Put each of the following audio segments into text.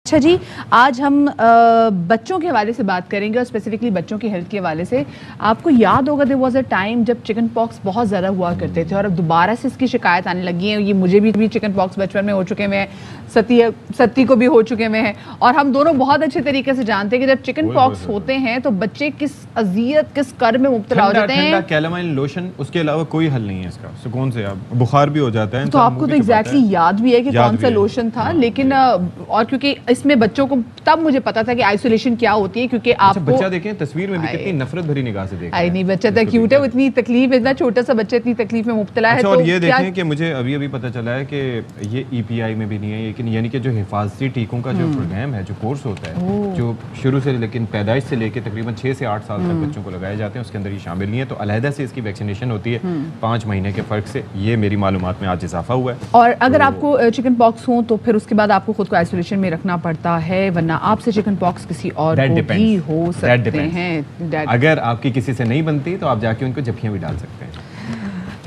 اچھا جی، آج ہم بچوں کے حوالے سے بات کریں گے اور اسپیسیفکلی بچوں کی ہیلتھ کے حوالے سے. آپ کو یاد ہوگا دیر واز اے ٹائم جب چکن پاکس بہت زیادہ ہوا کرتے تھے اور اب دوبارہ سے اس کی شکایت آنے لگی ہے. یہ مجھے بھی چکن پاکس بچپن میں ہو چکے ہوئے ہیں, ستی کو بھی ہو چکے ہوئے ہیں, اور ہم دونوں بہت اچھے طریقے سے جانتے ہیں کہ جب چکن پاکس ہوتے ہیں تو بچے کس اذیت کس کر میں مبتلا ہو جاتے ہیں. کیلامائن لوشن اس کے علاوہ کوئی حل نہیں ہے اس کا, سکون سے بخار بھی ہو جاتا ہے. تو آپ کو تو ایگزیکٹلی یاد بھی ہے کہ کون سا لوشن تھا, لیکن اور کیونکہ اس میں بچوں کو تب مجھے پتا تھا کہ آئسولیشن کیا ہوتی ہے, کیونکہ آپ کو بچہ دیکھیں تصویر میں بھی کتنی نفرت بھری نگاہ سے دیکھتا ہے. نہیں بچہ تو کیوٹ ہے, اتنی تکلیف, اتنا چھوٹا سا بچہ اتنی تکلیف میں مبتلا ہے. اور یہ دیکھیں کہ مجھے ابھی پتا چلا ہے کہ یہ ای پی آئی میں بھی نہیں ہے, لیکن یعنی کہ جو حفاظتی ٹیکوں کا جو پروگرام ہے, جو کورس ہوتا ہے, جو شروع سے لیکن پیدائش سے لے کے تقریباً 6 سے 8 سال تک بچوں کو لگائے جاتے ہیں, اس کے اندر یہ شامل نہیں ہے. تو علیحدہ سے اس کی ویکسینیشن ہوتی ہے 5 مہینے کے فرق سے. یہ میری معلومات میں آج اضافہ ہوا ہے. اور اگر آپ کو چکن پاکس ہوں تو پھر اس کے بعد آپ کو خود کو آئسولیشن میں رکھنا پڑتا ہے, ورنہ آپ سے چکن پاکس کسی اور کو بھی ہو سکتے ہیں. اگر آپ کی کسی سے نہیں بنتی تو آپ جا کے ان کو جھپکیاں بھی ڈال سکتے ہیں.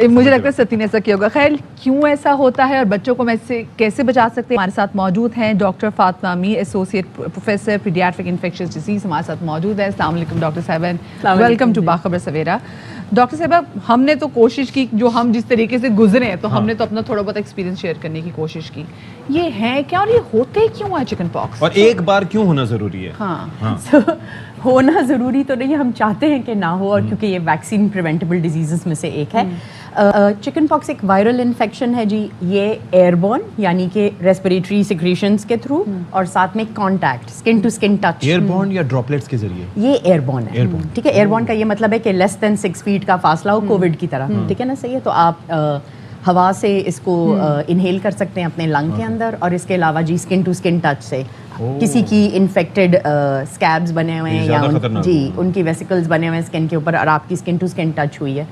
مجھے لگتا ہے ستی نے ایسا کیا ہوگا. خیر, کیوں ایسا ہوتا ہے اور بچوں کو میں اس سے کیسے بچا سکتے ہیں, ہمارے ساتھ موجود ہیں doctor Fatima Amir, associate professor paediatric infectious disease, ہمارے ساتھ موجود ہے. السلام علیکم ڈاکٹر صاحبہ, ویلکم ٹو باخبر سویرا. ڈاکٹر صاحبہ, ہم نے تو کوشش کی, جو ہم جس طریقے سے گزرے ہیں تو ہم نے تو اپنا تھوڑا بہت ایکسپیرینس شیئر کرنے کی کوشش کی. یہ ہے کیا اور یہ ہوتے کیوں ہے چکن پاکس, اور ایک بار کیوں ہونا ضروری ہے؟ ہاں ہونا ضروری تو نہیں, ہم چاہتے ہیں کہ نہ ہو, اور کیونکہ یہ ویکسین پریونٹیبل ڈیزیزز میں سے ایک ہے. چکن پاکس ایک وائرل انفیکشن ہے جی. یہ ایئر بورن یعنی کہ ریسپریٹری سیکریشنز کے تھرو, اور ساتھ میں contact skin to skin touch. Air borne یا ڈراپلیٹس کے ذریعے؟ یہ ایئر بورن ہے, ٹھیک ہے. ایئر بورن کا یہ مطلب ہے کہ لیس دین 6 فیٹ کا فاصلہ ہو, کووڈ کی طرح, ٹھیک ہے نا, صحیح ہے. تو آپ ہوا سے اس کو انہیل کر سکتے ہیں اپنے لنگ کے اندر, اور اس کے علاوہ جی اسکن ٹو اسکن ٹچ سے کسی کی انفیکٹڈ اسکیبز بنے ہوئے ہیں یا جی ان کی ویسیکلز بنے ہوئے ہیں اسکن کے اوپر, اور آپ کی اسکن ٹو اسکن ٹچ ہوئی ہے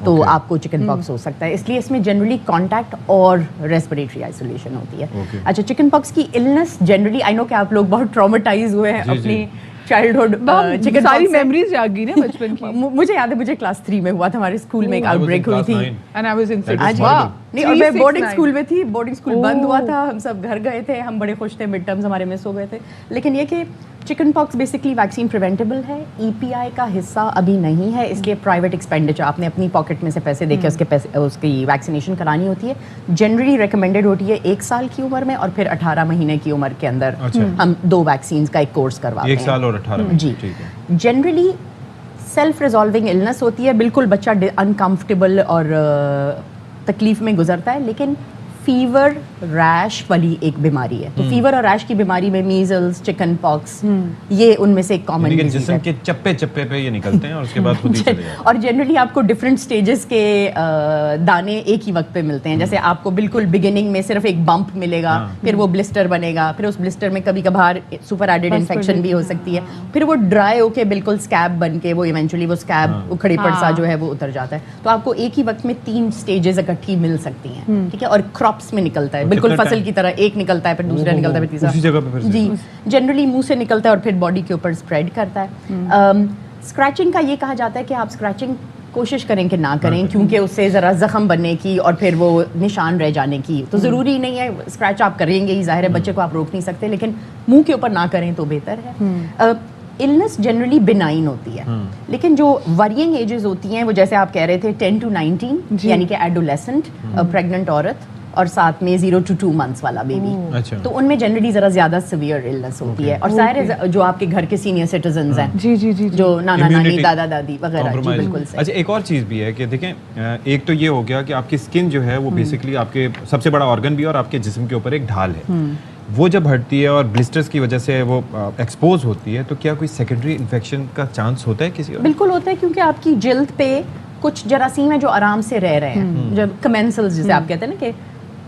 تو آپ کو چکن پاکس ہو سکتا ہے. اس لیے اس میں جنرلی کانٹیکٹ اور ریسپریٹری آئسولیشن ہوتی ہے. اچھا, چکن پاکس کی النس جنرلی, آئی نو کہ آپ لوگ بہت ٹرامیٹائز ہوئے ہیں اپنی چائلڈہڈ, چکن ساری میموریز جاگ گئی نا بچپن کی. مجھے یاد ہے مجھے کلاس 3 میں ہوا تھا, ہمارے اسکول میں ایک آؤٹ بریک ہوئی تھی, نہیں, اور میں بورڈنگ اسکول میں تھی. بورڈنگ اسکول بند ہوا تھا, ہم سب گھر گئے تھے, ہم بڑے خوش تھے, مڈ ٹرمز ہمارے مس ہو گئے تھے. لیکن یہ کہ چکن پاکس بیسکلی ویکسین پریونٹیبل ہے, ای پی آئی کا حصہ ابھی نہیں ہے, اس لیے پرائیویٹ ایکسپینڈیچر, آپ نے اپنی پاکٹ میں سے پیسے دے کے اس کی ویکسینیشن کرانی ہوتی ہے. جنرلی ریکمینڈیڈ ہوتی ہے 1 سال کی عمر میں, اور پھر 18 مہینے کی عمر کے اندر ہم 2 ویکسینز کا ایک کورس کرواتے ہیں. 1 سال اور 18 مہینے, جی. جنرلی سیلف ریزالونگ النس ہوتی ہے, بالکل بچہ انکمفرٹیبل اور تکلیف میں گزرتا ہے, لیکن فیور ریش والی ایک بیماری ہے. تو فیور اور ریش کی بیماری میں میزلز, چکن پاکس, یہ ان میں سے ایک کامن ڈیزیز ہے. جسم کے چپے چپے پہ یہ نکلتے ہیں اور اس کے بعد خود ہی چلے جاتے ہیں. اور جنرلی آپ کو ڈفرینٹ سٹیجز کے دانے ایک ہی وقت پہ ملتے ہیں. جیسے آپ کو بالکل بگننگ میں صرف ایک بمپ ملے گا, پھر وہ بلسٹر بنے گا, پھر اس بلسٹر میں کبھی کبھار سپر ایڈڈ انفیکشن بھی ہو سکتی ہے, پھر وہ ڈرائی ہو کے بالکل اسکیب بن کے وہ ایونچولی وہ اسکیب اکھڑی پڑسا جو ہے وہ اتر جاتا ہے. تو آپ کو ایک ہی وقت میں 3 سٹیجز اکٹھی مل سکتی ہیں, ٹھیک ہے. اور کراپس میں نکلتا ہے, بالکل فصل کی طرح, ایک نکلتا ہے, پھر دوسرا نکلتا ہے, پھر تیسرا اسی جگہ پہ جی جنرلی منہ سے نکلتا ہے اور پھر باڈی کے اوپر اسپریڈ کرتا ہے. اسکریچنگ کا یہ کہا جاتا ہے کہ آپ اسکریچنگ کوشش کریں کہ نہ کریں, کیونکہ اس سے ذرا زخم بننے کی اور پھر وہ نشان رہ جانے کی. تو ضروری نہیں ہے اسکریچ آپ کریں گے ہی, ظاہر ہے بچے کو آپ روک نہیں سکتے, لیکن منہ کے اوپر نہ کریں تو بہتر ہے. النس جنرلی بینائن ہوتی ہے, لیکن جو ورینگ ایجز ہوتی ہیں وہ جیسے آپ کہہ رہے تھے 10 to 19, یعنی کہ ایڈولیسنٹ, پریگننٹ عورت, اور ساتھ میں 0 to 2 months والا بیبی, تو ان میں جنرلی ذرا زیادہ سیویئر النس ہوتی ہے. اور ظاہر جو آپ کے گھر کے سینئر سٹیزنز ہیں, جی جی جی, جو نانا نانی, دادا دادی وغیرہ, جی بالکل صحیح. اچھا, ایک اور چیز بھی ہے کہ دیکھیں, ایک تو یہ ہو گیا کہ آپ کی اسکن جو ہے وہ بیسکلی آپ کے سب سے بڑا آرگن بھی ہے, اور آپ کے جسم کے اوپر ایک ڈھال ہے. وہ جب ہٹتی ہے اور بلسٹرز کی وجہ سے وہ ایکسپوز ہوتی ہے, تو کیا کوئی سیکنڈری انفیکشن کا چانس ہوتا ہے کسی اور؟ بالکل ہوتا ہے, کیونکہ آپ کی جلد پہ کچھ جراثیم ہیں جو آرام سے رہ رہے ہیں, جب کمینسلز جسے آپ کہتے ہیں نا, کہ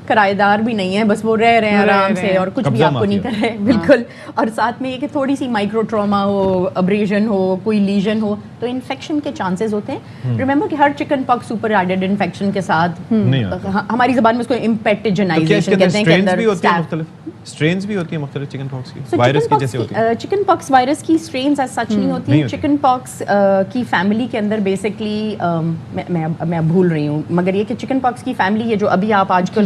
کرایہ دار بھی نہیں ہے, بس وہ رہ رہے ہیں آرام سے اور کچھ بھی آپ کو نہیں کر رہے, بالکل. اور ساتھ میں یہ کہ تھوڑی سی مائکرو ٹراما ہو, ابریژن ہو, کوئی لیژن ہو, تو انفیکشن کے چانسز ہوتے ہیں. ریممبر کہ ہر چکن پاکس سپر ایڈڈ انفیکشن کے ساتھ, ہماری زبان میں اس کو امپیکٹیجنائزیشن کہتے ہیں, کہ اندر اسٹرینز بھی ہوتی ہیں مختلف چکن پاکس کی, وائرس کی جیسے ہوتی ہے. چکن پاکس وائرس کی اسٹرینز ایز سچ نہیں ہوتی. چکن پاکس کی فیملی کے اندر بیسکلی میں بھول رہی ہوں, مگر یہ کہ چکن پاکس کی فیملی, یہ جو ابھی آپ آج کل